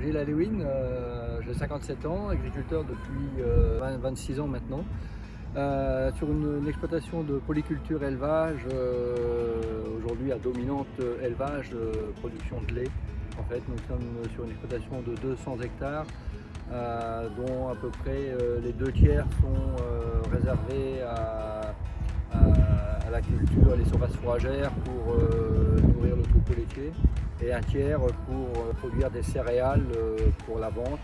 Gilles Aléwin, j'ai 57 ans, agriculteur depuis 26 ans maintenant. Sur une exploitation de polyculture élevage, aujourd'hui à dominante élevage, production de lait. En fait, nous sommes sur une exploitation de 200 hectares, dont à peu près les 2 tiers sont réservés à la culture, les surfaces fourragères pour nourrir le troupeau laitier, et 1 tiers pour produire des céréales pour la vente.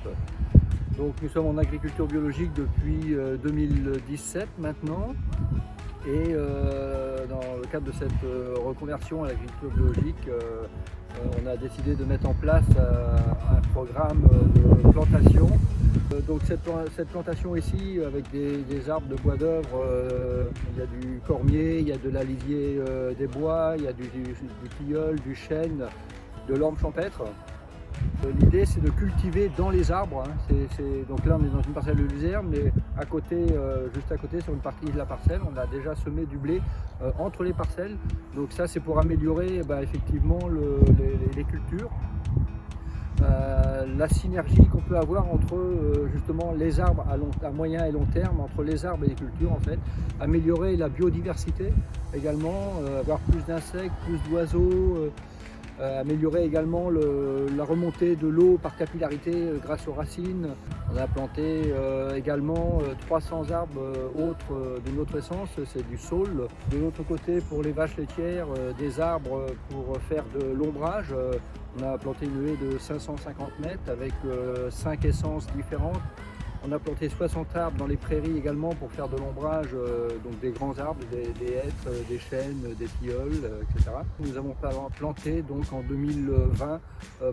Donc nous sommes en agriculture biologique depuis 2017 maintenant, et dans le cadre de cette reconversion à l'agriculture biologique, on a décidé de mettre en place un programme de plantation. Donc cette plantation ici, avec des arbres de bois d'œuvre, il y a du cormier, il y a de l'alisier des bois, il y a du tilleul, du chêne, de l'orme champêtre. L'idée, c'est de cultiver dans les arbres. Donc là, on est dans une parcelle de luzerne, mais à côté, juste à côté, sur une partie de la parcelle, on a déjà semé du blé entre les parcelles. Donc ça, c'est pour améliorer effectivement les cultures. La synergie qu'on peut avoir entre justement les arbres à moyen et long terme, entre les arbres et les cultures en fait, améliorer la biodiversité également, avoir plus d'insectes, plus d'oiseaux, améliorer également la remontée de l'eau par capillarité grâce aux racines. On a planté également 300 arbres autres d'une autre essence, c'est du saule. De l'autre côté, pour les vaches laitières, des arbres pour faire de l'ombrage. On a planté une haie de 550 mètres avec 5 essences différentes. On a planté 60 arbres dans les prairies également pour faire de l'ombrage, donc des grands arbres, des hêtres, des chênes, des tilleuls, etc. Nous avons planté donc en 2020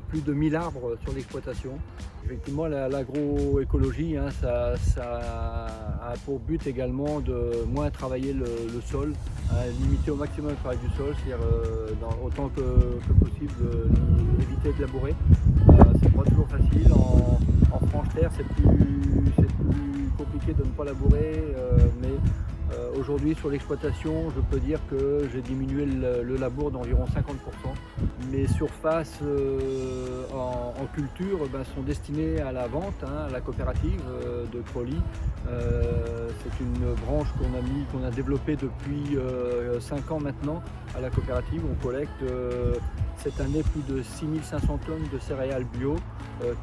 plus de 1000 arbres sur l'exploitation. Effectivement, l'agroécologie, ça a pour but également de moins travailler le sol, limiter au maximum le travail du sol, c'est-à-dire autant que possible éviter de labourer. C'est pas toujours facile. En franche terre, c'est plus compliqué de ne pas labourer, mais aujourd'hui sur l'exploitation, je peux dire que j'ai diminué le labour d'environ 50%. Mes surfaces en culture sont destinées à la vente, à la coopérative de Crolly. C'est une branche qu'on a développée depuis 5 ans maintenant à la coopérative. On collecte cette année plus de 6500 tonnes de céréales bio,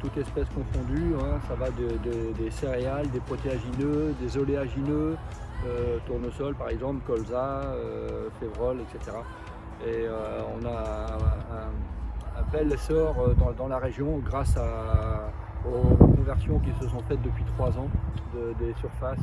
toutes espèces confondues. Ça va des céréales, des protéagineux, des oléagineux, tournesol par exemple, colza, févrole, etc. Et on a un bel essor dans la région grâce aux conversions qui se sont faites depuis 3 ans des surfaces